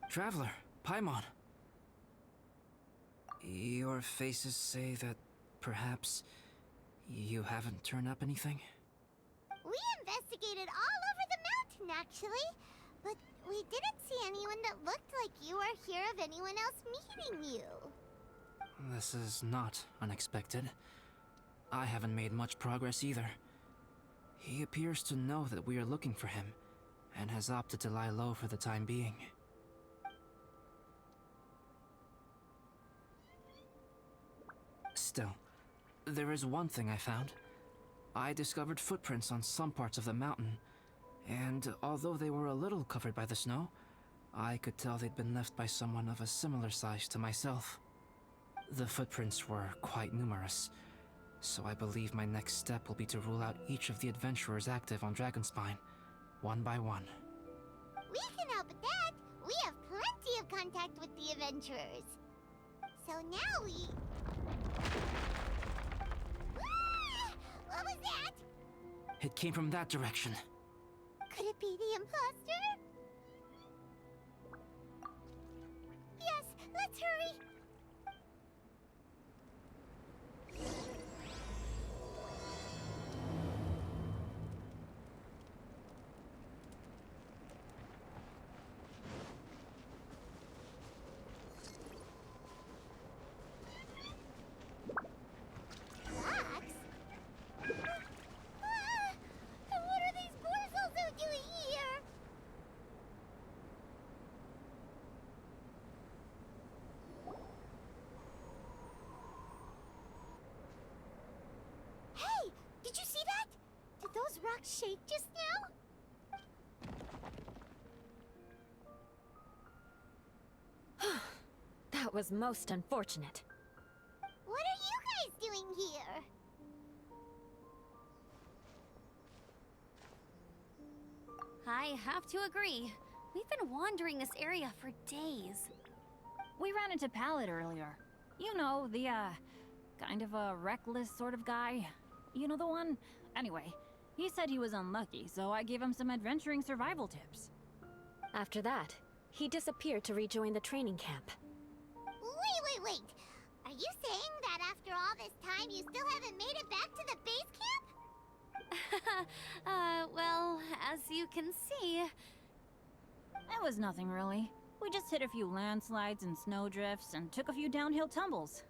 Traveler, Paimon. Your faces say that perhaps you haven't turned up anything? We investigated all over the mountain, actually. But we didn't see anyone that looked like you or hear of anyone else meeting you. This is not unexpected. I haven't made much progress either. He appears to know that we are looking for him, and has opted to lie low for the time being. Still, there is one thing I found. I discovered footprints on some parts of the mountain, and although they were a little covered by the snow, I could tell they'd been left by someone of a similar size to myself. The footprints were quite numerous, so I believe my next step will be to rule out each of the adventurers active on Dragonspine, one by one. We can help with that. We have plenty of contact with the adventurers. So now we... Ah! What was that? It came from that direction. Could it be the imposter? Yes, let's hurry. Rocks? And what are these boars also doing here? Hey, did you see that? Did those rocks shake just now? That was most unfortunate. What are you guys doing here? I have to agree. We've been wandering this area for days. We ran into Pallet earlier. You know, the, kind of a reckless sort of guy. You know the one? Anyway, he said he was unlucky, so I gave him some adventuring survival tips. After that, he disappeared to rejoin the training camp. Wait. Are you saying that after all this time you still haven't made it back to the base camp? Well, as you can see... It was nothing really. We just hit a few landslides and snowdrifts and took a few downhill tumbles.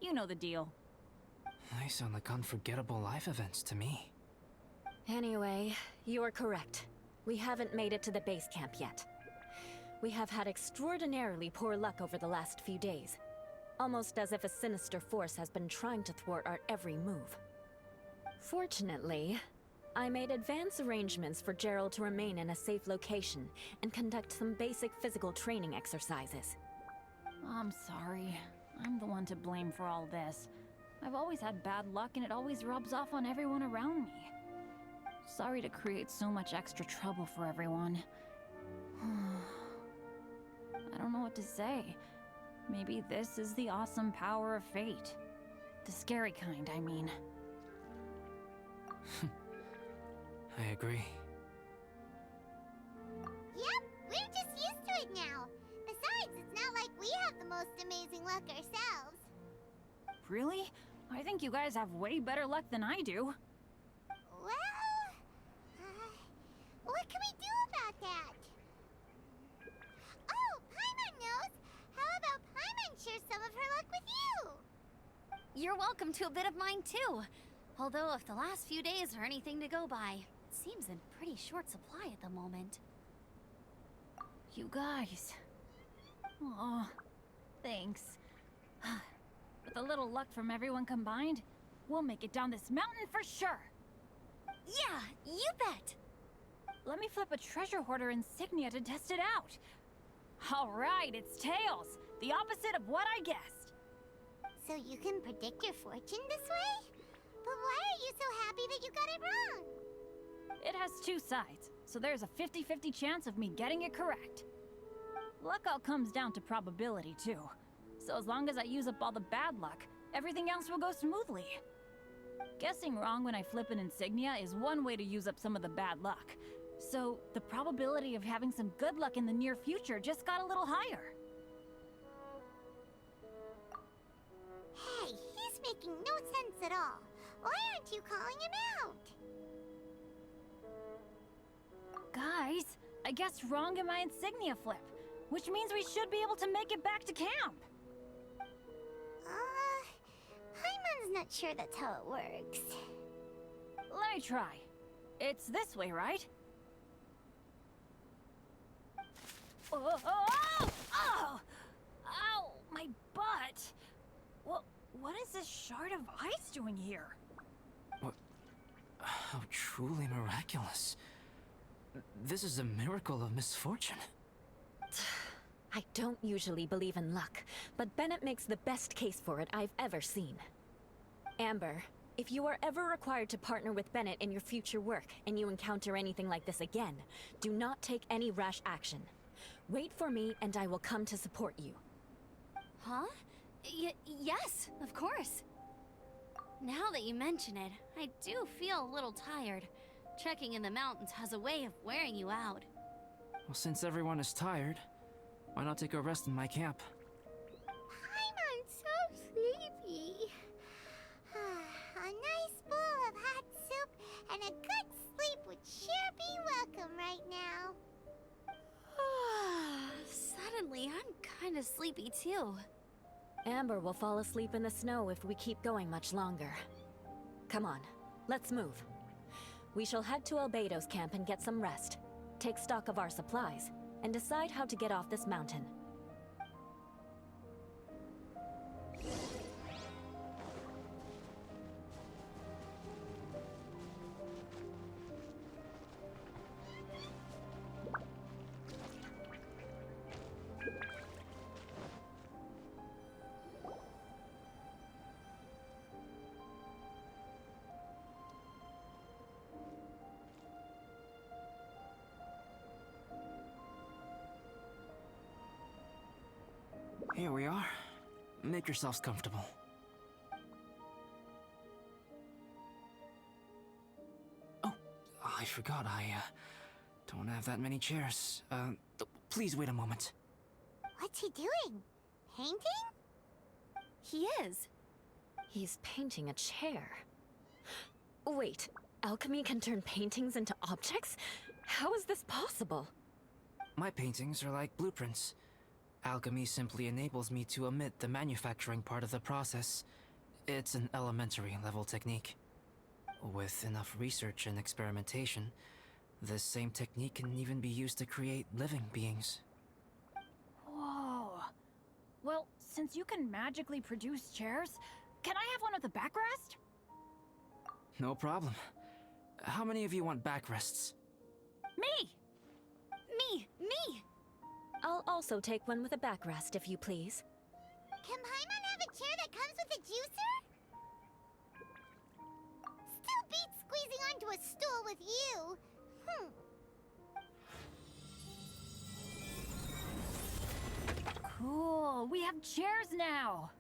You know the deal. They sound like unforgettable life events to me. Anyway, you're correct. We haven't made it to the base camp yet. We have had extraordinarily poor luck over the last few days. Almost as if a sinister force has been trying to thwart our every move. Fortunately, I made advance arrangements for Gerald to remain in a safe location and conduct some basic physical training exercises. I'm sorry. I'm the one to blame for all this. I've always had bad luck and it always rubs off on everyone around me. Sorry to create so much extra trouble for everyone. I don't know what to say. Maybe this is the awesome power of fate. The scary kind, I mean. I agree. Yep, we're just used to it now. Besides, it's not like we have the most amazing luck ourselves. Really? I think you guys have way better luck than I do. Well, what can we do about that? Oh, Paimon knows! How about Paimon share some of her luck with you? You're welcome to a bit of mine too. Although if the last few days are anything to go by, it seems in pretty short supply at the moment. You guys. Aw, thanks. With a little luck from everyone combined, we'll make it down this mountain for sure. Yeah, you bet! Let me flip a treasure hoarder insignia to test it out. All right, it's tails. The opposite of what I guessed. So you can predict your fortune this way? But why are you so happy that you got it wrong? It has two sides, so there's a 50-50 chance of me getting it correct. Luck all comes down to probability, too. So as long as I use up all the bad luck, everything else will go smoothly. Guessing wrong when I flip an insignia is one way to use up some of the bad luck, So the probability of having some good luck in the near future just got a little higher. Hey, he's making no sense at all. Why aren't you calling him out? Guys, I guess wrong in my insignia flip, which means we should be able to make it back to camp. Paimon's not sure that's how it works. Let me try. It's this way, right? Oh! Oh! Ow! My butt! What is this shard of ice doing here? What? How truly miraculous. This is a miracle of misfortune. I don't usually believe in luck, but Bennett makes the best case for it I've ever seen. Amber, if you are ever required to partner with Bennett in your future work, and you encounter anything like this again, do not take any rash action. Wait for me, and I will come to support you. Huh? Yes, of course. Now that you mention it, I do feel a little tired. Trekking in the mountains has a way of wearing you out. Well, since everyone is tired, why not take a rest in my camp? Paimon's so sleepy. A nice bowl of hot soup and a good sleep would sure be welcome right now. Suddenly, I'm kind of sleepy too. Amber will fall asleep in the snow if we keep going much longer. Come on, let's move. We shall head to Albedo's camp and get some rest. Take stock of our supplies, and decide how to get off this mountain. Here we are. Make yourselves comfortable. Oh, I forgot I don't have that many chairs. Please wait a moment. What's he doing? Painting? He is. He's painting a chair. Wait, alchemy can turn paintings into objects? How is this possible? My paintings are like blueprints. Alchemy simply enables me to omit the manufacturing part of the process. It's an elementary level technique. With enough research and experimentation, this same technique can even be used to create living beings. Whoa. Well, since you can magically produce chairs, can I have one with a backrest? No problem. How many of you want backrests? Me! Me! I'll also take one with a backrest, if you please. Can Paimon have a chair that comes with a juicer? Still beats squeezing onto a stool with you. Cool, we have chairs now!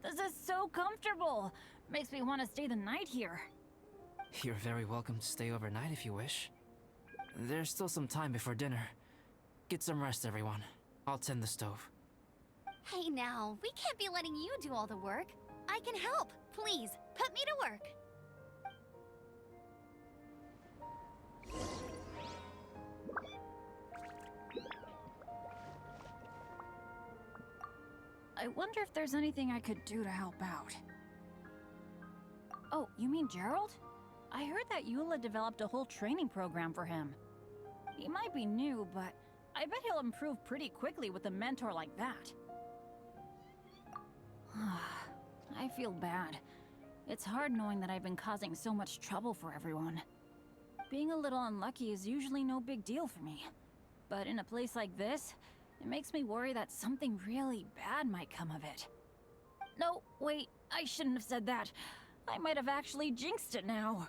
This is so comfortable! Makes me want to stay the night here. You're very welcome to stay overnight if you wish. There's still some time before dinner. Get some rest, everyone. I'll tend the stove. Hey now, we can't be letting you do all the work. I can help. Please, put me to work. I wonder if there's anything I could do to help out. Oh, you mean Gerald? I heard that Eula developed a whole training program for him. He might be new, but I bet he'll improve pretty quickly with a mentor like that. I feel bad. It's hard knowing that I've been causing so much trouble for everyone. Being a little unlucky is usually no big deal for me. But in a place like this, it makes me worry that something really bad might come of it. No, wait, I shouldn't have said that. I might have actually jinxed it now.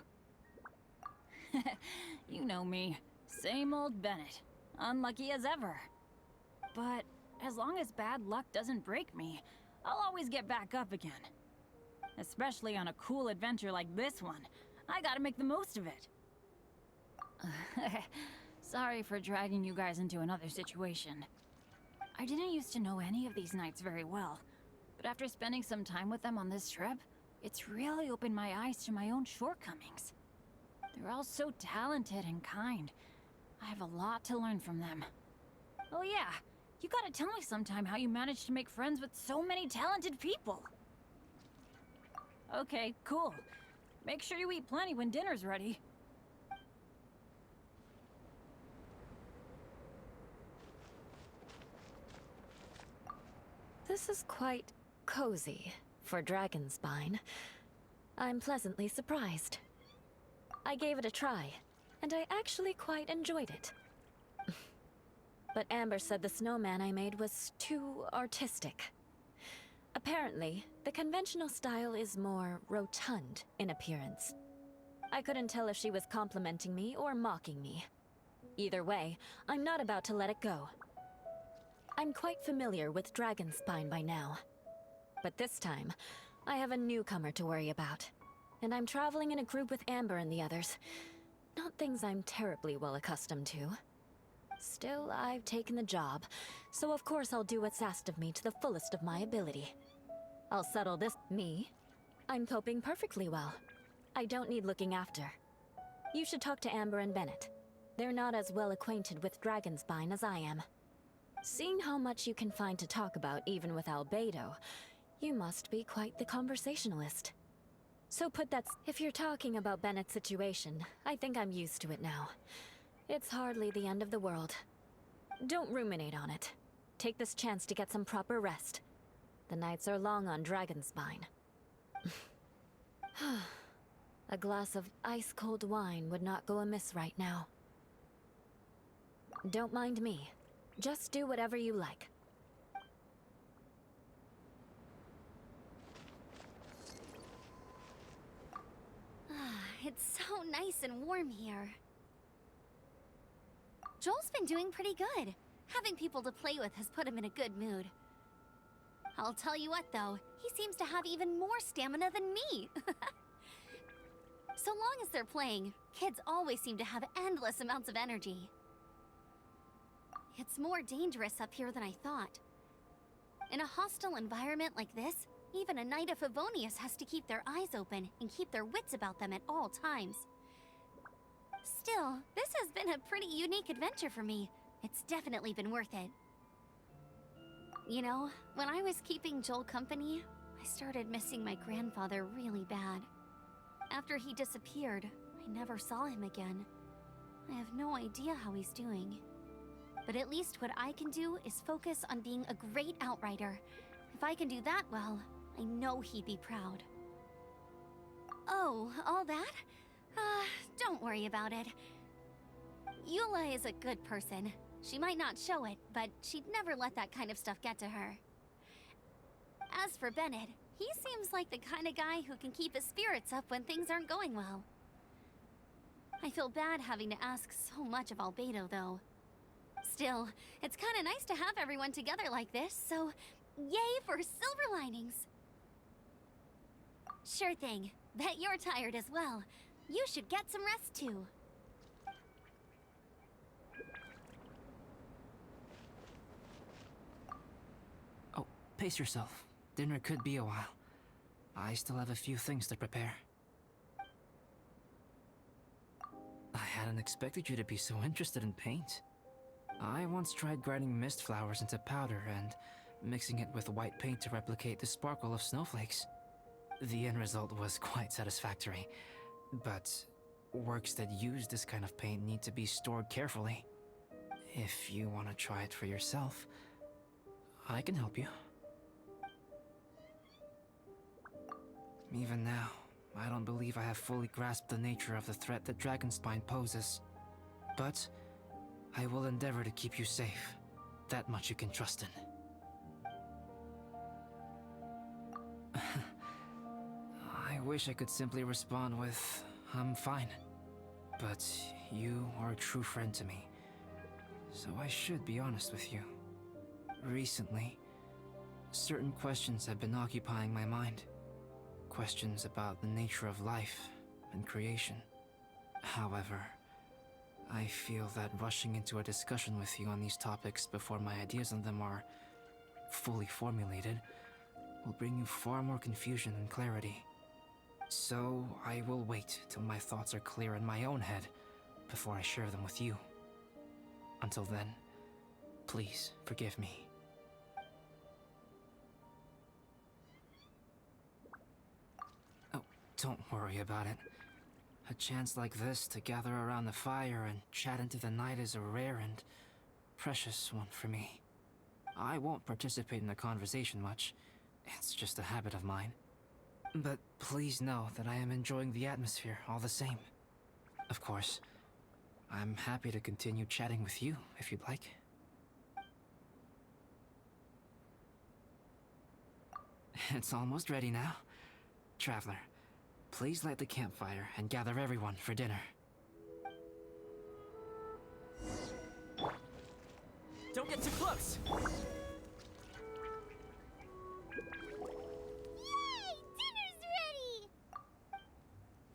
You know me. Same old Bennett. Unlucky as ever. But as long as bad luck doesn't break me, I'll always get back up again. Especially on a cool adventure like this one. I gotta make the most of it. Sorry for dragging you guys into another situation. I didn't used to know any of these knights very well, but after spending some time with them on this trip, it's really opened my eyes to my own shortcomings. They're all so talented and kind. I have a lot to learn from them. Oh yeah, you gotta tell me sometime how you managed to make friends with so many talented people. Okay, cool. Make sure you eat plenty when dinner's ready. This is quite cozy for Dragonspine. I'm pleasantly surprised. I gave it a try, and I actually quite enjoyed it. But Amber said the snowman I made was too artistic. Apparently, the conventional style is more rotund in appearance. I couldn't tell if she was complimenting me or mocking me. Either way, I'm not about to let it go. I'm quite familiar with Dragonspine by now. But this time, I have a newcomer to worry about. And I'm traveling in a group with Amber and the others. Not things I'm terribly well accustomed to. Still, I've taken the job, so of course I'll do what's asked of me to the fullest of my ability. I'll settle this. Me? I'm coping perfectly well. I don't need looking after. You should talk to Amber and Bennett. They're not as well acquainted with Dragonspine as I am. Seeing how much you can find to talk about even with Albedo, you must be quite the conversationalist. So if you're talking about Bennett's situation, I think I'm used to it now. It's hardly the end of the world. Don't ruminate on it. Take this chance to get some proper rest. The nights are long on Dragonspine. A glass of ice-cold wine would not go amiss right now. Don't mind me. Just do whatever you like. It's so nice and warm here. Joel's been doing pretty good. Having people to play with has put him in a good mood. I'll tell you what though, he seems to have even more stamina than me. So long as they're playing, kids always seem to have endless amounts of energy. It's more dangerous up here than I thought. In a hostile environment like this, even a Knight of Favonius has to keep their eyes open and keep their wits about them at all times. Still, this has been a pretty unique adventure for me. It's definitely been worth it. You know, when I was keeping Joel company, I started missing my grandfather really bad. After he disappeared, I never saw him again. I have no idea how he's doing. But at least what I can do is focus on being a great outrider. If I can do that well, I know he'd be proud. Oh, all that? Don't worry about it. Eula is a good person. She might not show it, but she'd never let that kind of stuff get to her. As for Bennett, he seems like the kind of guy who can keep his spirits up when things aren't going well. I feel bad having to ask so much of Albedo, though. Still, it's kind of nice to have everyone together like this, so yay for silver linings! Sure thing. Bet you're tired as well. You should get some rest too. Oh, pace yourself. Dinner could be a while. I still have a few things to prepare. I hadn't expected you to be so interested in paint. I once tried grinding mist flowers into powder and mixing it with white paint to replicate the sparkle of snowflakes. The end result was quite satisfactory, but works that use this kind of paint need to be stored carefully. If you want to try it for yourself, I can help you. Even now, I don't believe I have fully grasped the nature of the threat that Dragonspine poses. But I will endeavor to keep you safe. That much you can trust in. I wish I could simply respond with, I'm fine. But you are a true friend to me, so I should be honest with you. Recently, certain questions have been occupying my mind. Questions about the nature of life and creation. However, I feel that rushing into a discussion with you on these topics before my ideas on them are fully formulated will bring you far more confusion than clarity. So I will wait till my thoughts are clear in my own head before I share them with you. Until then, please forgive me. Oh, don't worry about it. A chance like this to gather around the fire and chat into the night is a rare and precious one for me. I won't participate in the conversation much. It's just a habit of mine. But please know that I am enjoying the atmosphere all the same. Of course, I'm happy to continue chatting with you if you'd like. It's almost ready now. Traveler, please light the campfire and gather everyone for dinner. Don't get too close! Yay! Dinner's ready!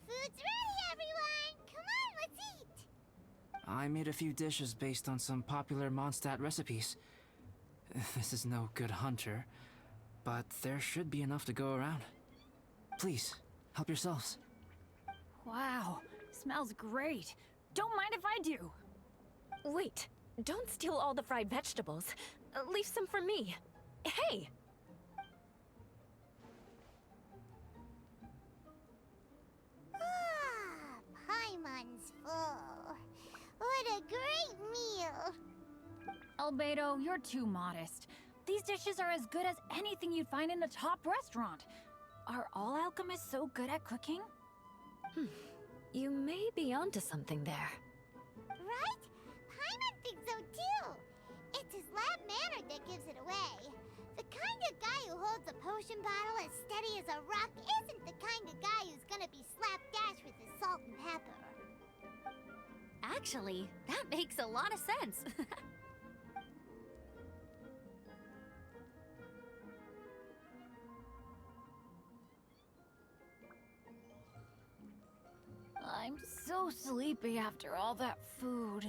Food's ready, everyone! Come on, let's eat! I made a few dishes based on some popular Mondstadt recipes. This is no good hunter, but there should be enough to go around. Please, help yourselves. Wow, smells great. Don't mind if I do. Wait, don't steal all the fried vegetables. Leave some for me. Hey! Ah, Paimon's full. What a great meal! Albedo, you're too modest. These dishes are as good as anything you'd find in a top restaurant. Are all alchemists so good at cooking? You may be onto something there. Right? Paimon thinks so too. It's his lab manner that gives it away. The kind of guy who holds a potion bottle as steady as a rock isn't the kind of guy who's gonna be slapdash with his salt and pepper. Actually, that makes a lot of sense. I'm so sleepy after all that food.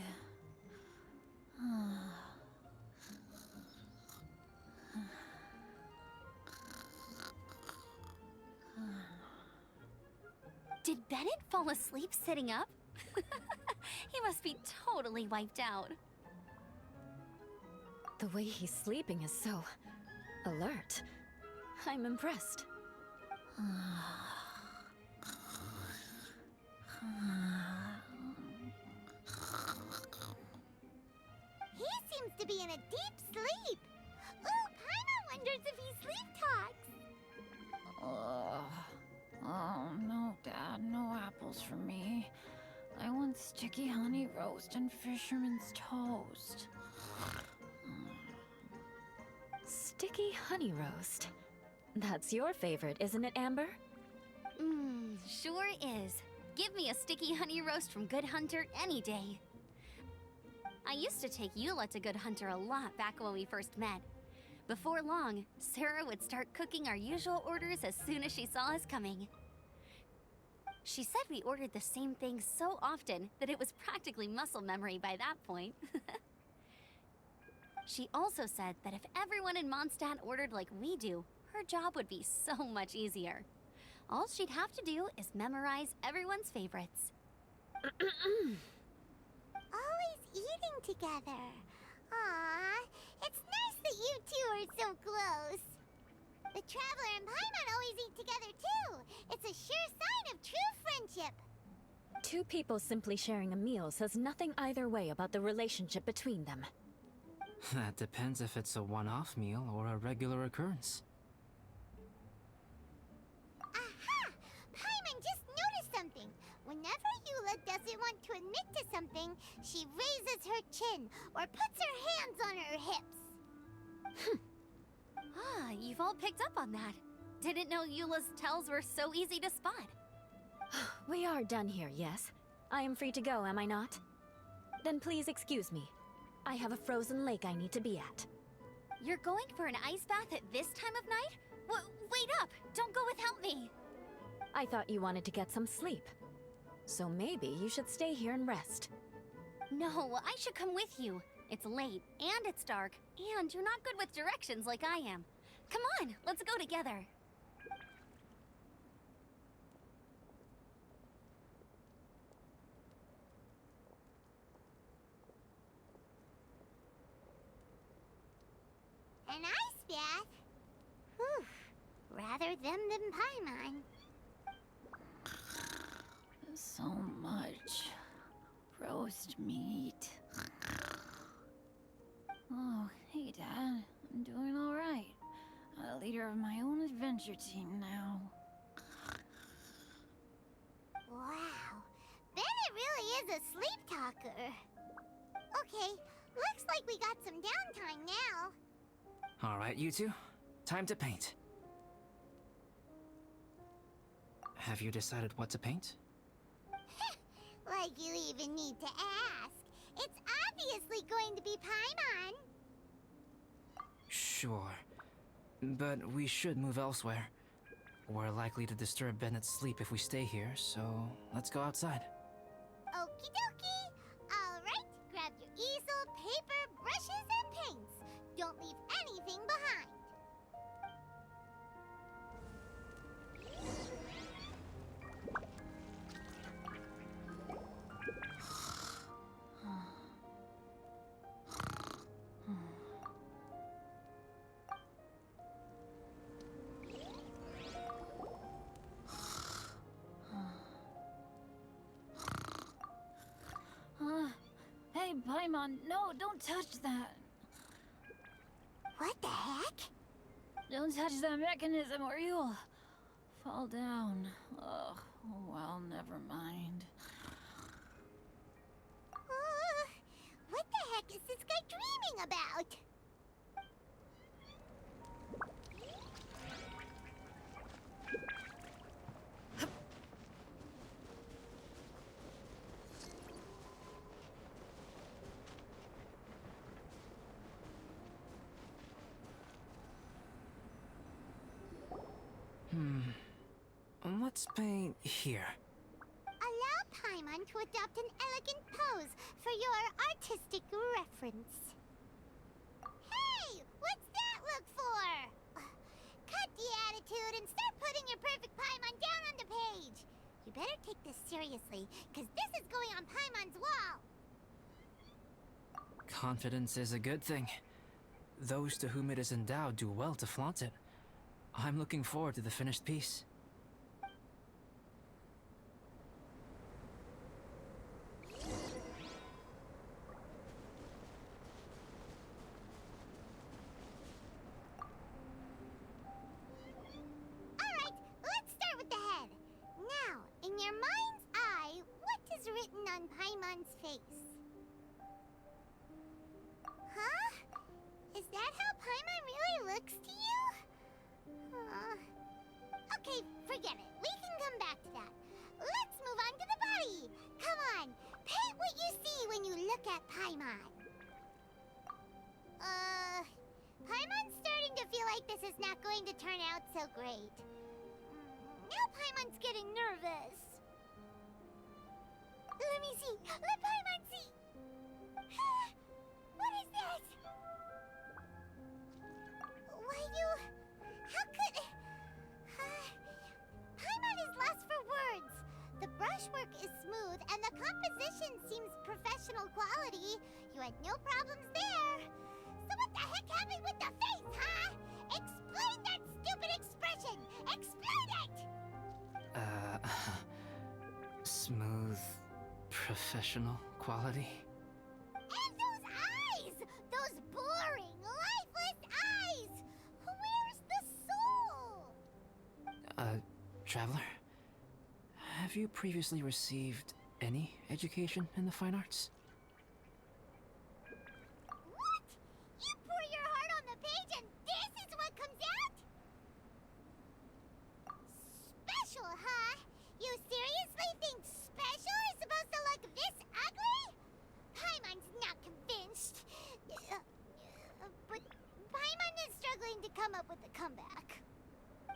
Did Bennett fall asleep sitting up? He must be totally wiped out. The way he's sleeping is so alert. I'm impressed. He seems to be in a deep sleep. Ooh, Paimon wonders if he sleep talks. Oh, no, Dad, no apples for me. I want sticky honey roast and fisherman's toast. Sticky honey roast. That's your favorite, isn't it, Amber? Sure is. Give me a sticky honey roast from Good Hunter any day. I used to take Eula to Good Hunter a lot back when we first met. Before long, Sarah would start cooking our usual orders as soon as she saw us coming. She said we ordered the same thing so often that it was practically muscle memory by that point. She also said that if everyone in Mondstadt ordered like we do, her job would be so much easier. All she'd have to do is memorize everyone's favorites. Always eating together. Aww, it's nice that you two are so close. The Traveler and Paimon always eat together too. It's a sure sign of true friendship. Two people simply sharing a meal says nothing either way about the relationship between them. That depends if it's a one-off meal or a regular occurrence. Aha! Paimon just noticed something. Whenever Eula doesn't want to admit to something, she raises her chin or puts her hands on her hips. Ah, you've all picked up on that. Didn't know Eula's tells were so easy to spot. We are done here, yes? I am free to go, am I not? Then please excuse me. I have a frozen lake I need to be at. You're going for an ice bath at this time of night? Wait up! Don't go without me! I thought you wanted to get some sleep. So maybe you should stay here and rest. No, I should come with you. It's late, and it's dark, and you're not good with directions like I am. Come on, let's go together. An ice bath? Whew. Rather them than Paimon. So much roast meat. Oh, hey, Dad. I'm doing all right. A leader of my own adventure team now. Wow. Bennett really is a sleep talker. Okay, looks like we got some downtime now. All right, you two. Time to paint. Have you decided what to paint? Like you even need to ask. It's obviously going to be Paimon. Sure. But we should move elsewhere. We're likely to disturb Bennett's sleep if we stay here, so let's go outside. Okie dokie. All right, grab your easel, paper, brushes, and paints. Don't leave anything behind. Hey, Paimon, no, don't touch that. What the heck? Don't touch that mechanism or you'll fall down. Ugh, oh well, never mind. What the heck is this guy dreaming about? Let's paint here. Allow Paimon to adopt an elegant pose for your artistic reference. Hey! What's that look for? Cut the attitude and start putting your perfect Paimon down on the page. You better take this seriously, because this is going on Paimon's wall. Confidence is a good thing. Those to whom it is endowed do well to flaunt it. I'm looking forward to the finished piece. Alright, let's start with the head. Now, in your mind's eye, what is written on Paimon's face? Huh? Is that how Paimon really looks to you? Okay, forget it. We can come back to that. Let's move on to the body. Come on, paint what you see when you look at Paimon. Paimon's starting to feel like this is not going to turn out so great. Now Paimon's getting nervous. Let me see. Let Paimon see. What is this? Why you... How could... Paimon is lost for words. The brushwork is smooth and the composition seems professional quality. You had no problems there. So what the heck happened with the face, huh? Explain that stupid expression! Explain it! Smooth, professional quality. And those eyes! Those boring, lifeless eyes! Where's the soul? Traveler? Have you previously received any education in the fine arts? What? You pour your heart on the page and this is what comes out? Special, huh? You seriously think special is supposed to look this ugly? Paimon's not convinced. But Paimon is struggling to come up with a comeback.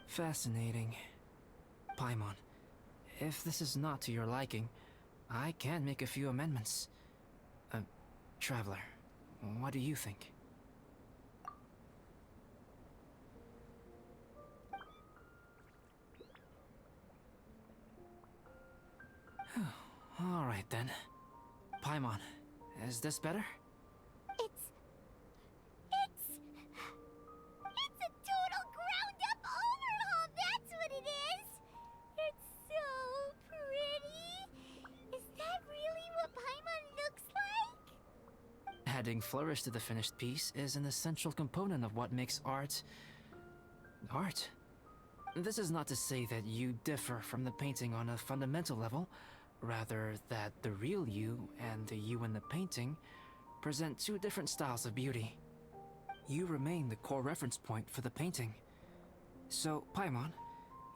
Fascinating. Paimon, if this is not to your liking, I can make a few amendments. Traveler, what do you think? All right then. Paimon, is this better? It's a total ground-up overhaul, that's what it is! It's so pretty! Is that really what Paimon looks like? Adding flourish to the finished piece is an essential component of what makes art... art. This is not to say that you differ from the painting on a fundamental level, rather that the real you and the you in the painting present two different styles of beauty. You remain the core reference point for the painting. So, Paimon,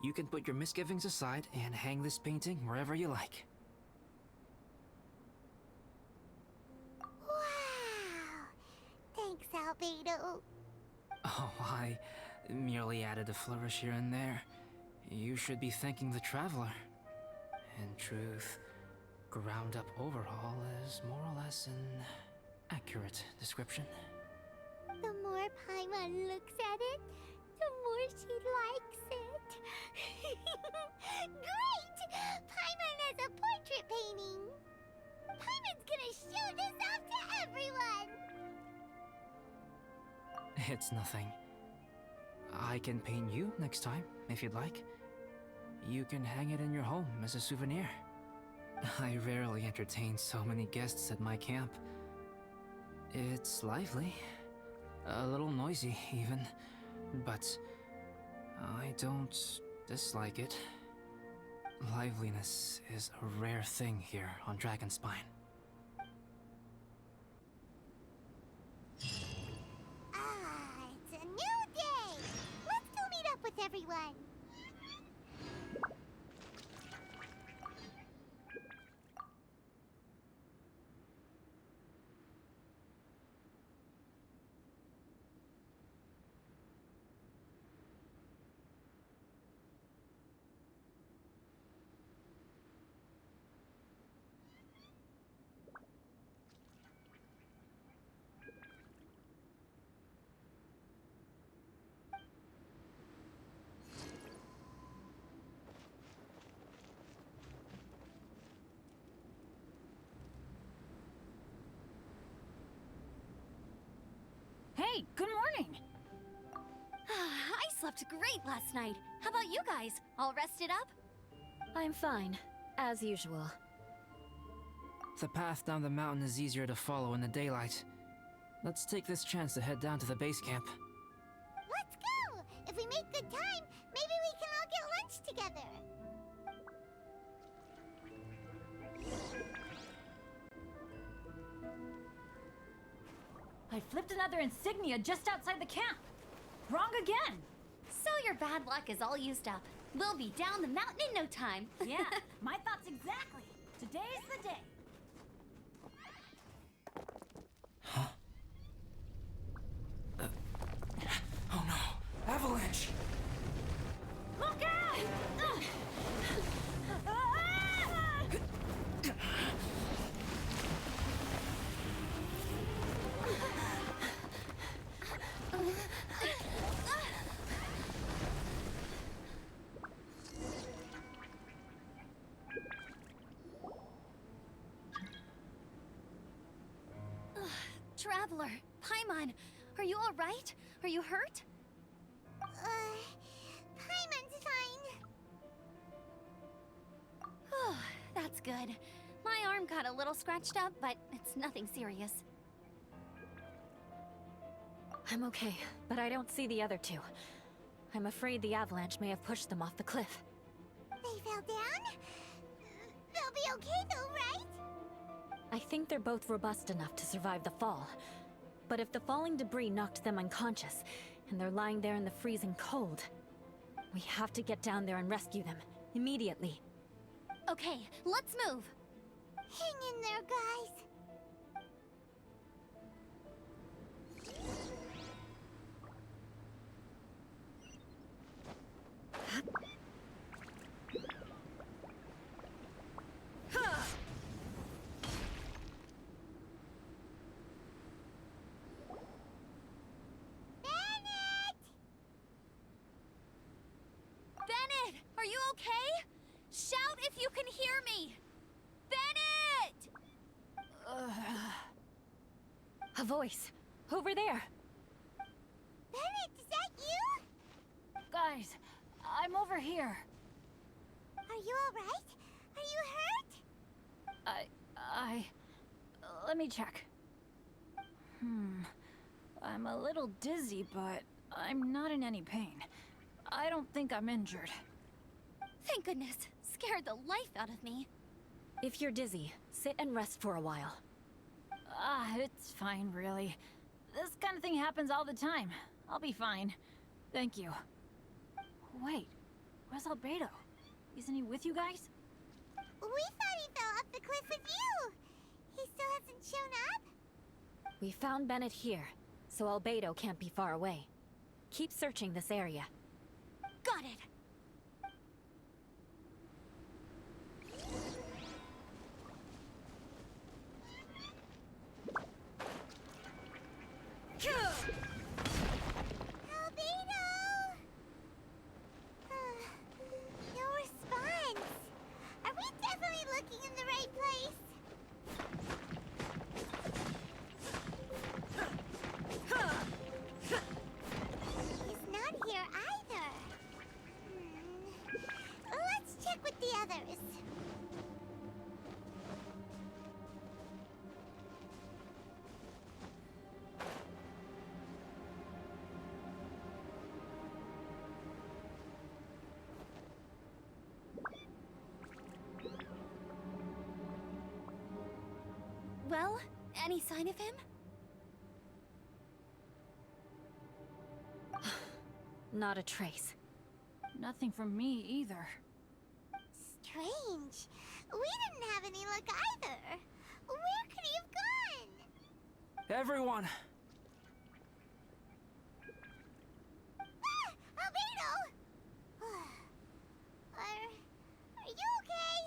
you can put your misgivings aside and hang this painting wherever you like. Wow! Thanks, Albedo. Oh, I merely added a flourish here and there. You should be thanking the traveler. In truth, ground-up overhaul is more or less an accurate description. The more Paimon looks at it, the more she likes it. Great! Paimon has a portrait painting! Paimon's gonna show this off to everyone! It's nothing. I can paint you next time, if you'd like. You can hang it in your home as a souvenir. I rarely entertain so many guests at my camp. It's lively. A little noisy, even. But I don't dislike it. Liveliness is a rare thing here on Dragonspine. Ah, it's a new day! Let's go meet up with everyone! Hey, good morning! I slept great last night. How about you guys? All rested up? I'm fine, as usual. The path down the mountain is easier to follow in the daylight. Let's take this chance to head down to the base camp. Let's go! If we make good time, maybe we can all get lunch together! I flipped another insignia just outside the camp. Wrong again. So your bad luck is all used up. We'll be down the mountain in no time. Yeah, my thoughts exactly. Today's the day. Oh no! Avalanche! Look out! Traveler, Paimon, are you all right? Are you hurt? Paimon's fine. Oh, that's good. My arm got a little scratched up, but it's nothing serious. I'm okay, but I don't see the other two. I'm afraid the avalanche may have pushed them off the cliff. They fell down? They'll be okay though, right? I think they're both robust enough to survive the fall. But if the falling debris knocked them unconscious, and they're lying there in the freezing cold, we have to get down there and rescue them, immediately. Okay, let's move. Hang in there, guys. If you can hear me! Bennett! A voice. Over there. Bennett, is that you? Guys, I'm over here. Are you alright? Are you hurt? Let me check. I'm a little dizzy, but I'm not in any pain. I don't think I'm injured. Thank goodness. Scared the life out of me. If you're dizzy, sit and rest for a while. It's fine, really. This kind of thing happens all the time. I'll be fine. Thank you. Wait, where's Albedo? Isn't he with you guys? We thought he fell off the cliff with you. He still hasn't shown up? We found Bennett here, so Albedo can't be far away. Keep searching this area. Got it. Albedo! No response. Are we definitely looking in the right place? He's not here either. Let's check with the others. Well, any sign of him? Not a trace. Nothing from me either. Strange. We didn't have any luck either. Where could he have gone? Everyone! Ah! Albedo! Are you okay?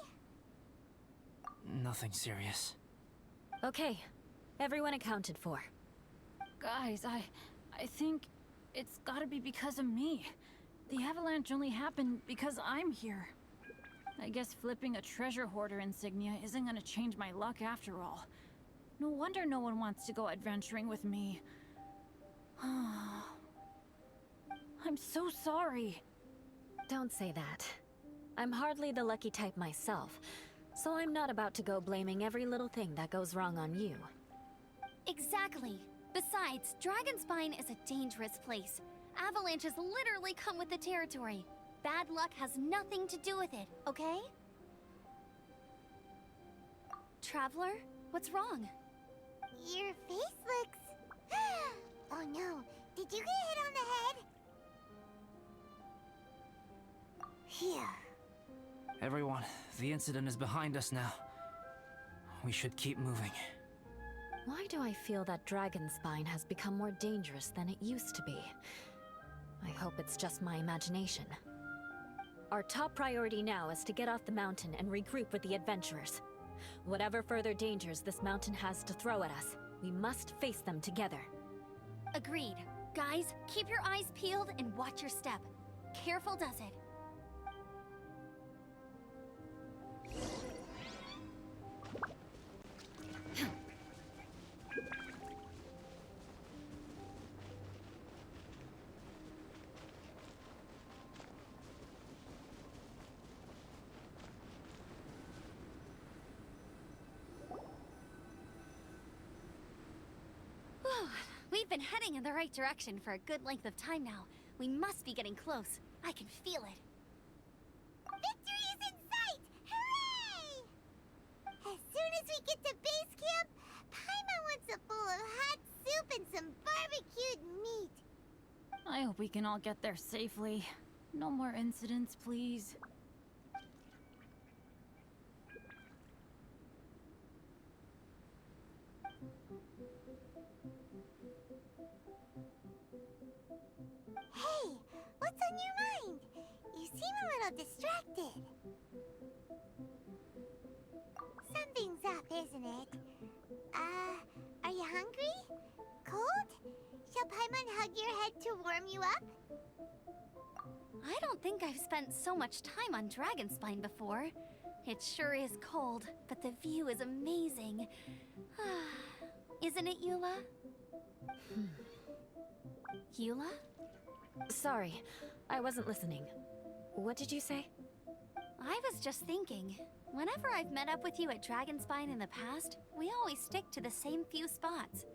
Nothing serious. Okay, everyone accounted for. Guys, I think it's gotta be because of me. The avalanche only happened because I'm here. I guess flipping a treasure hoarder insignia isn't gonna change my luck after all. No wonder no one wants to go adventuring with me. I'm so sorry. Don't say that. I'm hardly the lucky type myself, so I'm not about to go blaming every little thing that goes wrong on you. Exactly. Besides, Dragonspine is a dangerous place. Avalanches literally come with the territory. Bad luck has nothing to do with it, okay? Traveler, what's wrong? Your face looks... Oh no, did you get hit on the head? Phew. Everyone, the incident is behind us now. We should keep moving. Why do I feel that Dragonspine has become more dangerous than it used to be? I hope it's just my imagination. Our top priority now is to get off the mountain and regroup with the adventurers. Whatever further dangers this mountain has to throw at us, we must face them together. Agreed. Guys, keep your eyes peeled and watch your step. Careful does it. We've been heading in the right direction for a good length of time now. We must be getting close. I can feel it. Victory is in sight! Hooray! As soon as we get to base camp, Paimon wants a bowl of hot soup and some barbecued meat. I hope we can all get there safely. No more incidents, please. Hey, what's on your mind? You seem a little distracted. Something's up, isn't it? Are you hungry? Cold? Shall Paimon hug your head to warm you up? I don't think I've spent so much time on Dragonspine before. It sure is cold, but the view is amazing. Isn't it, Eula? Eula? Sorry, I wasn't listening. What did you say? I was just thinking, whenever I've met up with you at Dragonspine in the past, we always stick to the same few spots.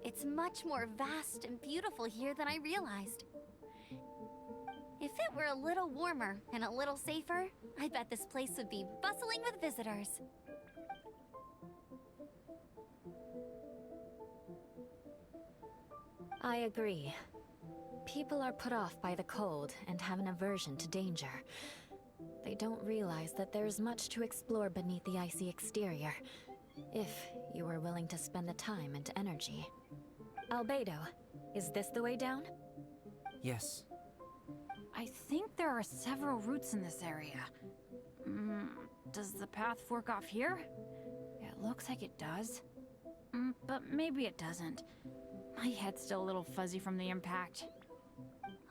It's much more vast and beautiful here than I realized. If it were a little warmer and a little safer, I bet this place would be bustling with visitors. I agree. People are put off by the cold and have an aversion to danger. They don't realize that there's much to explore beneath the icy exterior, if you were willing to spend the time and energy. Albedo, is this the way down? Yes. I think there are several routes in this area. Does the path fork off here? It looks like it does. But maybe it doesn't. My head's still a little fuzzy from the impact.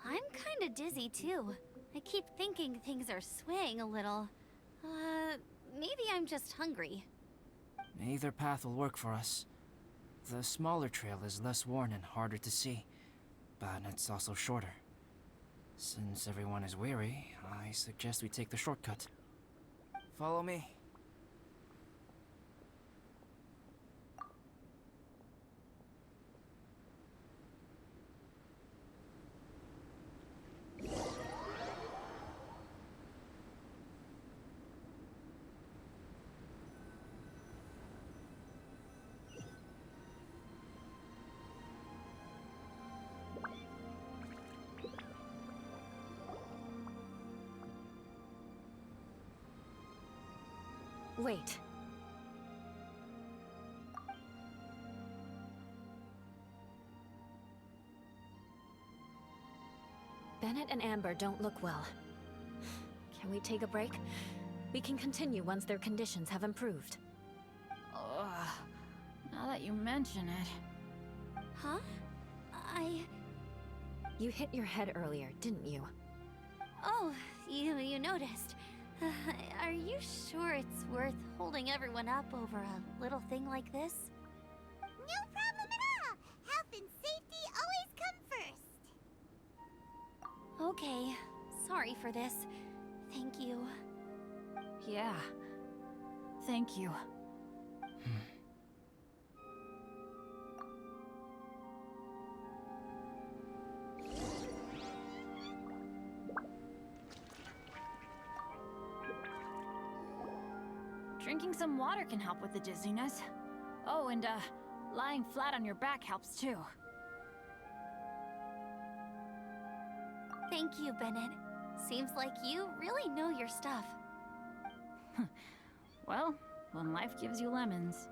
I'm kinda dizzy too. I keep thinking things are swaying a little. Maybe I'm just hungry. Either path will work for us. The smaller trail is less worn and harder to see, but it's also shorter. Since everyone is weary, I suggest we take the shortcut. Follow me. Wait. Bennett and Amber don't look well. Can we take a break? We can continue once their conditions have improved. Ugh. Now that you mention it. Huh? You hit your head earlier, didn't you? Oh, you noticed. Are you sure it's worth holding everyone up over a little thing like this? No problem at all! Health and safety always come first! Okay, sorry for this. Thank you. Yeah. Thank you. Drinking some water can help with the dizziness. Oh, and lying flat on your back helps too. Thank you, Bennett. Seems like you really know your stuff. Well, when life gives you lemons.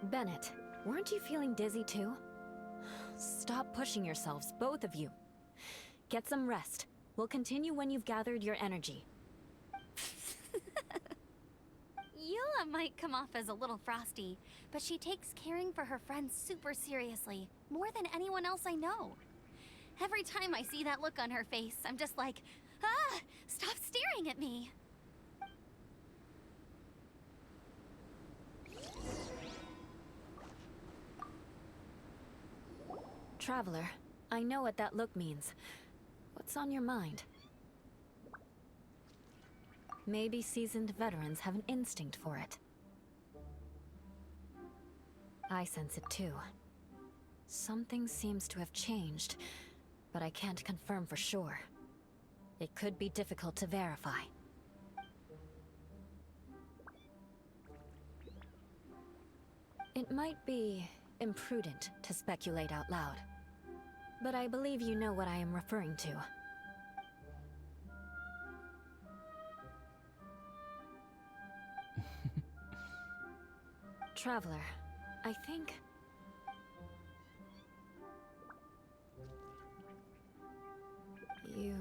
Bennett, weren't you feeling dizzy too? Stop pushing yourselves, both of you. Get some rest. We'll continue when you've gathered your energy. Eula might come off as a little frosty, but she takes caring for her friends super seriously, more than anyone else I know. Every time I see that look on her face, I'm just like, ah, stop staring at me. Traveler, I know what that look means. What's on your mind? Maybe seasoned veterans have an instinct for it. I sense it too. Something seems to have changed, but I can't confirm for sure. It could be difficult to verify. It might be imprudent to speculate out loud, but I believe you know what I am referring to. Traveler, I think... you...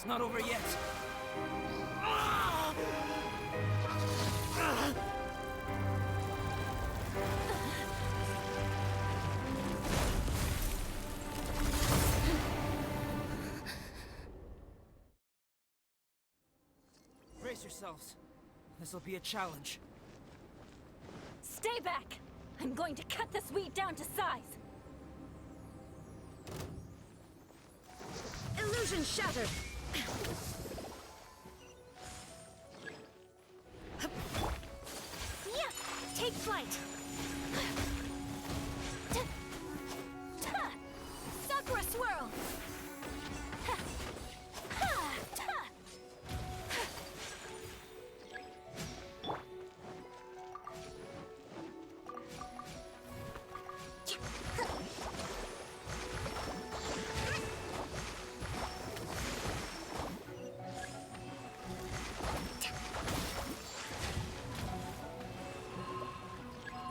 It's not over yet. Brace yourselves. This'll be a challenge. Stay back! I'm going to cut this weed down to size! Illusion shattered! Yeah! Take flight! Sakura swirl!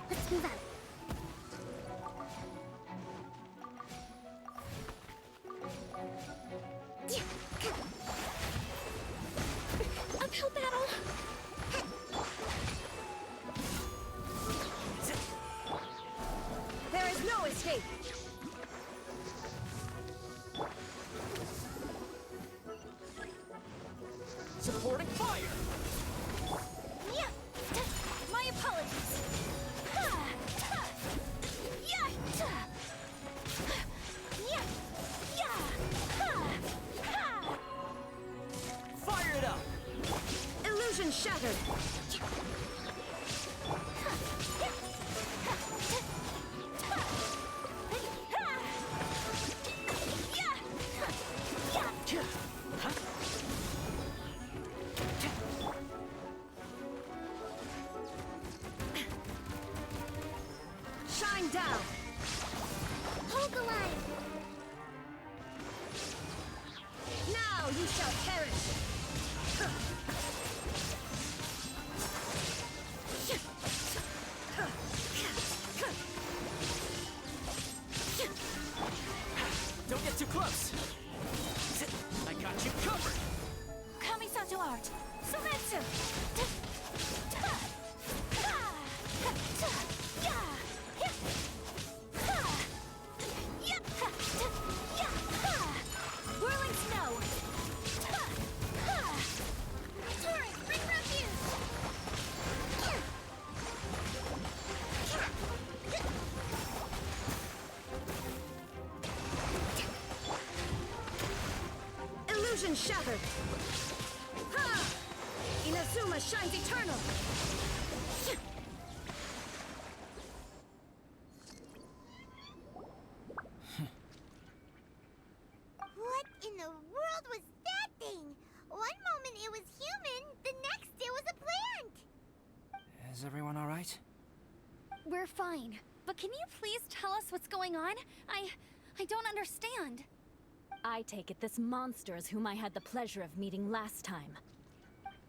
Let's move out. Uphill battle. There is no escape! Supporting fire! Yeah! My apologies! Yeah! Fire it up! Illusion shattered! Shine down! Hold the line. Now you shall perish! Don't get too close! I got you covered! Kamisato art! Sumetsu! Whirling snow! Torrent, bring refuge. Illusion shattered! Ha! Inazuma shines eternal! What in the world was that thing? One moment it was human, the next it was a plant. Is everyone alright? We're fine. But can you please tell us what's going on? I don't understand. I take it this monster is whom I had the pleasure of meeting last time.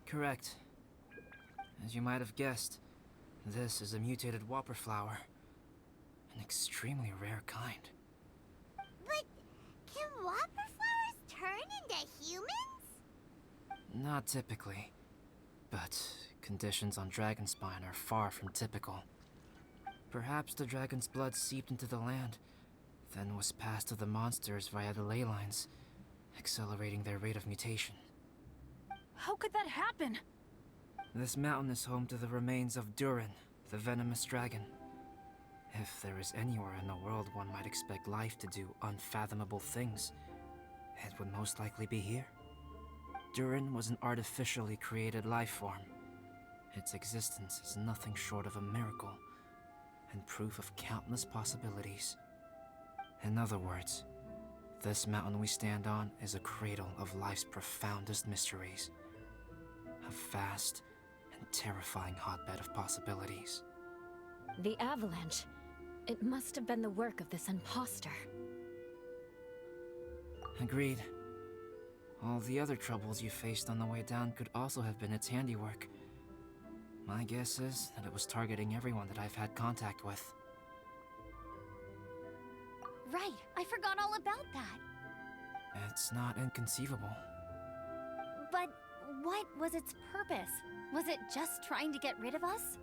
Correct. As you might have guessed, this is a mutated whopper flower. An extremely rare kind. But can whopper flowers turn into humans? Not typically. But conditions on Dragonspine are far from typical. Perhaps the dragon's blood seeped into the land, then was passed to the monsters via the ley lines, accelerating their rate of mutation. How could that happen? This mountain is home to the remains of Durin, the venomous dragon. If there is anywhere in the world one might expect life to do unfathomable things, it would most likely be here. Durin was an artificially created life form. Its existence is nothing short of a miracle, and proof of countless possibilities. In other words, this mountain we stand on is a cradle of life's profoundest mysteries. A vast and terrifying hotbed of possibilities. The avalanche. It must have been the work of this imposter. Agreed. All the other troubles you faced on the way down could also have been its handiwork. My guess is that it was targeting everyone that I've had contact with. Right, I forgot all about that. It's not inconceivable. But what was its purpose? Was it just trying to get rid of us?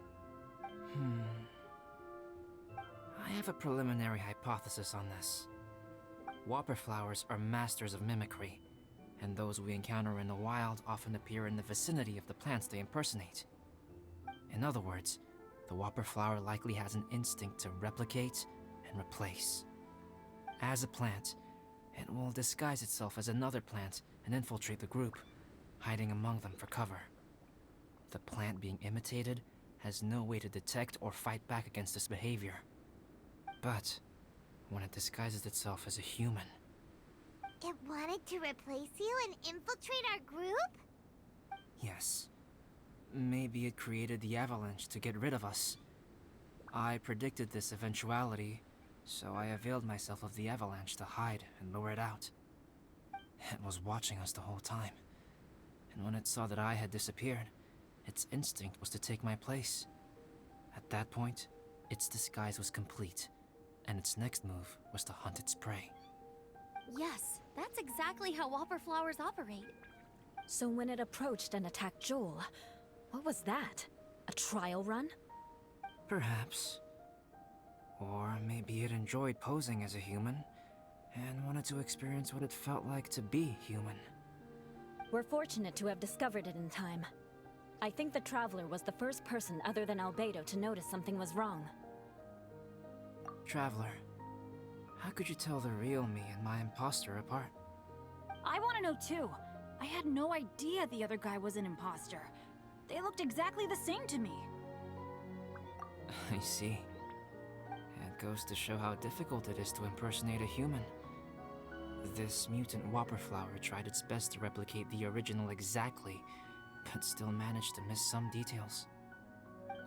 I have a preliminary hypothesis on this. Whopper flowers are masters of mimicry, and those we encounter in the wild often appear in the vicinity of the plants they impersonate. In other words, the whopper flower likely has an instinct to replicate and replace. As a plant, it will disguise itself as another plant and infiltrate the group, hiding among them for cover. The plant being imitated has no way to detect or fight back against this behavior. But when it disguises itself as a human... It wanted to replace you and infiltrate our group? Yes. Maybe it created the avalanche to get rid of us. I predicted this eventuality, so I availed myself of the avalanche to hide and lure it out. It was watching us the whole time, and when it saw that I had disappeared, its instinct was to take my place. At that point, its disguise was complete, and its next move was to hunt its prey. Yes, that's exactly how whopper flowers operate. So when it approached and attacked Joel, what was that? A trial run? Perhaps. Or maybe it enjoyed posing as a human, and wanted to experience what it felt like to be human. We're fortunate to have discovered it in time. I think the Traveler was the first person other than Albedo to notice something was wrong. Traveler, how could you tell the real me and my imposter apart? I want to know too. I had no idea the other guy was an imposter. They looked exactly the same to me. I see. It goes to show how difficult it is to impersonate a human. This mutant whopper flower tried its best to replicate the original exactly, but still managed to miss some details.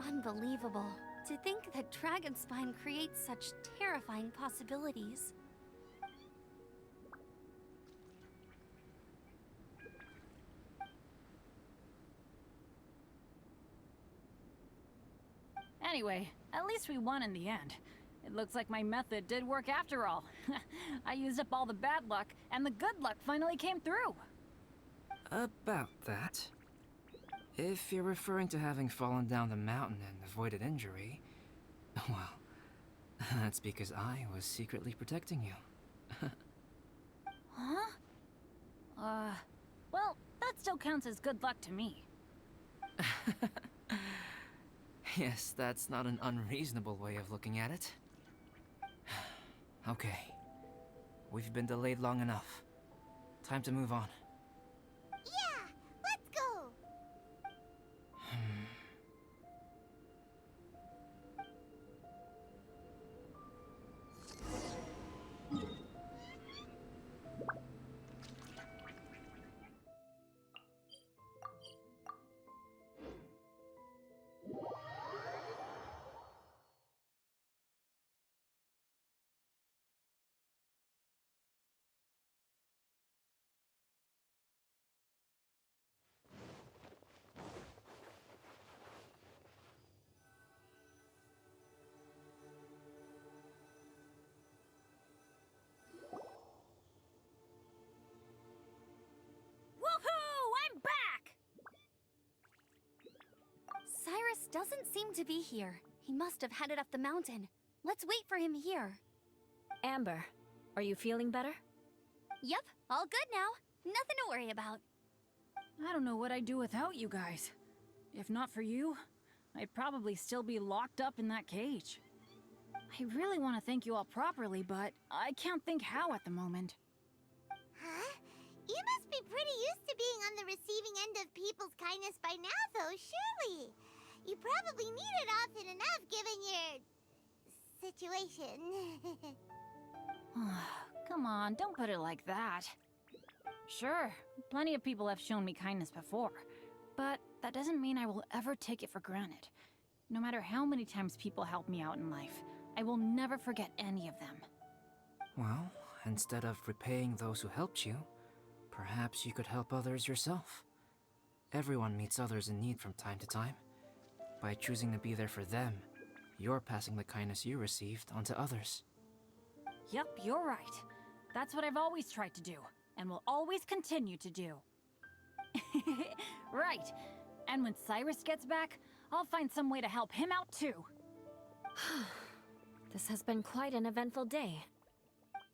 Unbelievable. To think that Dragonspine creates such terrifying possibilities. Anyway, at least we won in the end. It looks like my method did work after all. I used up all the bad luck, and the good luck finally came through. About that. If you're referring to having fallen down the mountain and avoided injury, well, that's because I was secretly protecting you. Huh? Well, that still counts as good luck to me. Yes, that's not an unreasonable way of looking at it. Okay. We've been delayed long enough. Time to move on. Yeah, let's go! Woohoo! I'm back! Cyrus doesn't seem to be here. He must have headed up the mountain. Let's wait for him here. Amber, are you feeling better? Yep, all good now. Nothing to worry about. I don't know what I'd do without you guys. If not for you, I'd probably still be locked up in that cage. I really want to thank you all properly, but I can't think how at the moment. Huh? You must be pretty used to being on the receiving end of people's kindness by now, though, surely. You probably need it often enough, given your... situation. Come on, don't put it like that. Sure, plenty of people have shown me kindness before, but that doesn't mean I will ever take it for granted. No matter how many times people help me out in life, I will never forget any of them. Well, instead of repaying those who helped you, perhaps you could help others yourself. Everyone meets others in need from time to time. By choosing to be there for them, you're passing the kindness you received onto others. Yep, you're right. That's what I've always tried to do, and will always continue to do. Right. And when Cyrus gets back, I'll find some way to help him out too. This has been quite an eventful day.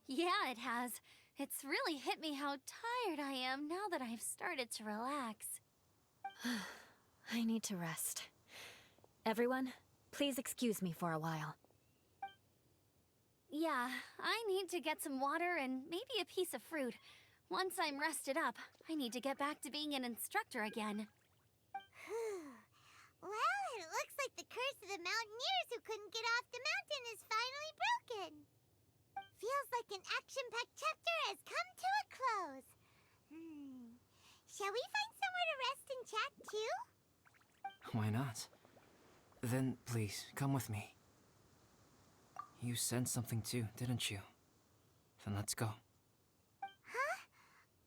Yeah, it has. It's really hit me how tired I am now that I've started to relax. I need to rest. Everyone, please excuse me for a while. Yeah, I need to get some water and maybe a piece of fruit. Once I'm rested up, I need to get back to being an instructor again. Well, it looks like the curse of the mountaineers who couldn't get off the mountain is finally broken. Feels like an action-packed chapter has come to a close. Shall we find somewhere to rest and chat too? Why not? Then, please, come with me. You sensed something too, didn't you? Then let's go. Huh?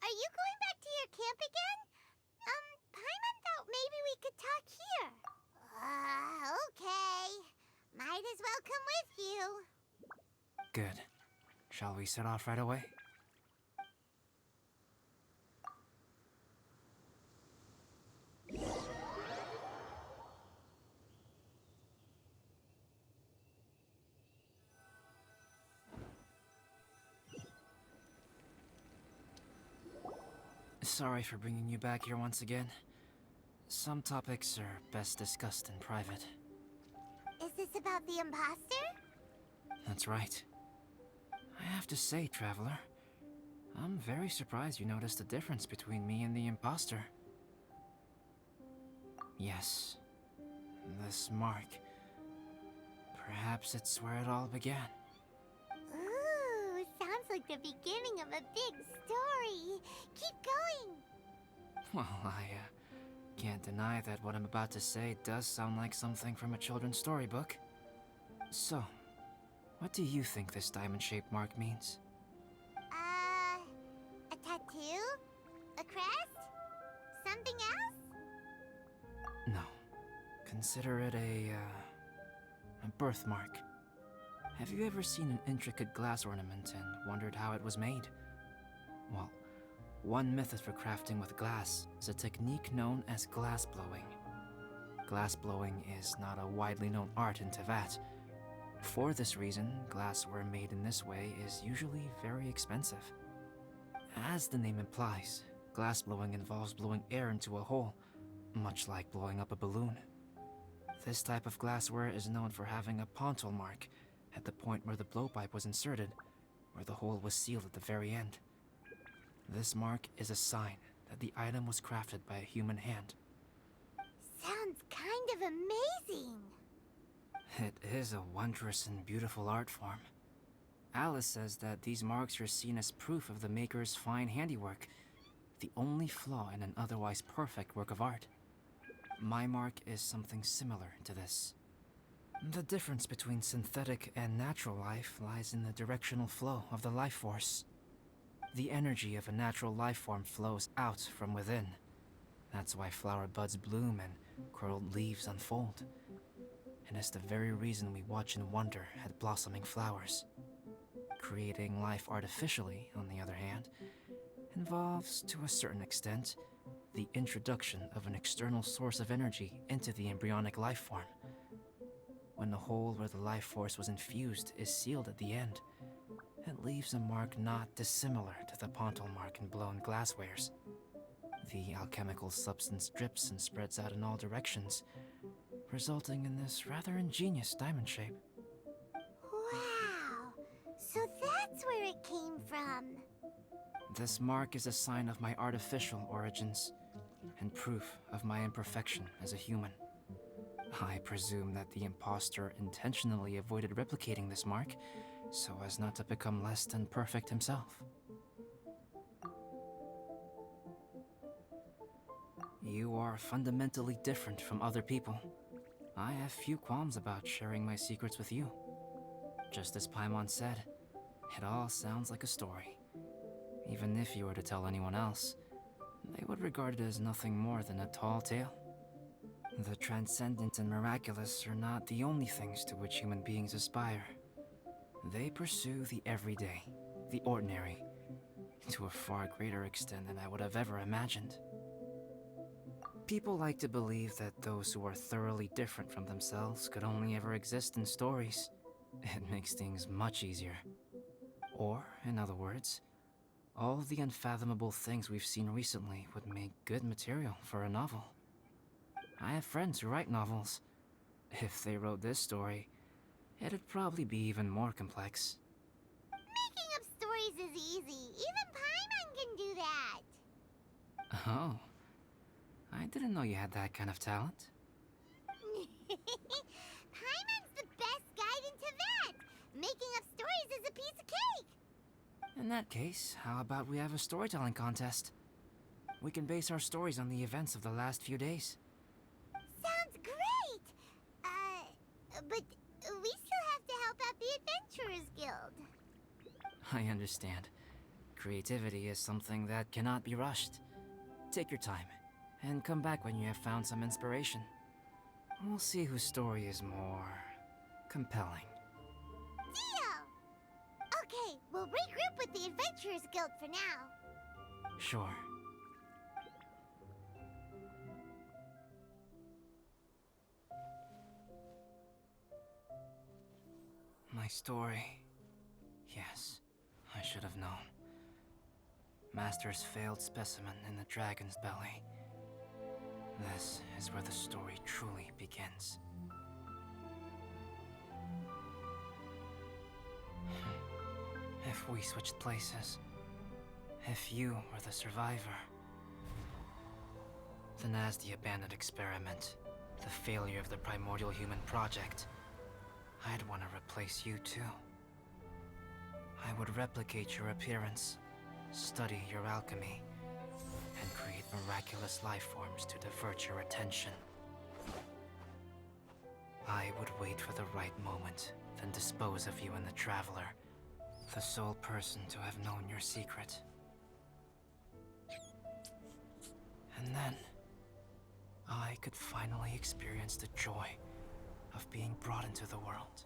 Are you going back to your camp again? Paimon thought maybe we could talk here. Okay. Might as well come with you. Good. Shall we set off right away? Sorry for bringing you back here once again. Some topics are best discussed in private. Is this about the imposter? That's right. I have to say, Traveler, I'm very surprised you noticed the difference between me and the imposter. Yes, this mark. Perhaps it's where it all began. Ooh, sounds like the beginning of a big story. Keep going. Well, I can't deny that what I'm about to say does sound like something from a children's storybook. So, what do you think this diamond-shaped mark means? A tattoo? A crest? Something else? No. Consider it a birthmark. Have you ever seen an intricate glass ornament and wondered how it was made? Well, one method for crafting with glass is a technique known as glass blowing. Glass blowing is not a widely known art in Teyvat. For this reason, glassware made in this way is usually very expensive. As the name implies, glass blowing involves blowing air into a hole, much like blowing up a balloon. This type of glassware is known for having a pontal mark at the point where the blowpipe was inserted, where the hole was sealed at the very end. This mark is a sign that the item was crafted by a human hand. Sounds kind of amazing. It is a wondrous and beautiful art form. Alice says that these marks are seen as proof of the maker's fine handiwork, the only flaw in an otherwise perfect work of art. My mark is something similar to this. The difference between synthetic and natural life lies in the directional flow of the life force. The energy of a natural life form flows out from within. That's why flower buds bloom and curled leaves unfold. And it's the very reason we watch and wonder at blossoming flowers. Creating life artificially, on the other hand, involves, to a certain extent, the introduction of an external source of energy into the embryonic life form. When the hole where the life force was infused is sealed at the end, it leaves a mark not dissimilar to the pontal mark in blown glasswares. The alchemical substance drips and spreads out in all directions, resulting in this rather ingenious diamond shape. Wow. So that's where it came from. This mark is a sign of my artificial origins, and proof of my imperfection as a human. I presume that the imposter intentionally avoided replicating this mark, so as not to become less than perfect himself. You are fundamentally different from other people. I have few qualms about sharing my secrets with you. Just as Paimon said, it all sounds like a story. Even if you were to tell anyone else, they would regard it as nothing more than a tall tale. The transcendent and miraculous are not the only things to which human beings aspire. They pursue the everyday, the ordinary, to a far greater extent than I would have ever imagined. People like to believe that those who are thoroughly different from themselves could only ever exist in stories. It makes things much easier. Or, in other words, all the unfathomable things we've seen recently would make good material for a novel. I have friends who write novels. If they wrote this story, it'd probably be even more complex. Making up stories is easy. Even Paimon can do that. Oh. I didn't know you had that kind of talent. Paimon's the best guide into that. Making up stories is a piece of cake. In that case, how about we have a storytelling contest? We can base our stories on the events of the last few days. Sounds great. But we still have to help out the Adventurers Guild. I understand. Creativity is something that cannot be rushed. Take your time, and come back when you have found some inspiration. We'll see whose story is more compelling. Deal! Okay, we'll regroup with the Adventurers Guild for now. Sure. My story. Yes, I should have known. Master's failed specimen in the dragon's belly. This is where the story truly begins. If we switched places, if you were the survivor, then as the abandoned experiment, the failure of the primordial human project, I'd want to replace you too. I would replicate your appearance, study your alchemy, and create miraculous life forms to divert your attention. I would wait for the right moment, then dispose of you in the Traveler, the sole person to have known your secret. And then, I could finally experience the joy of being brought into the world.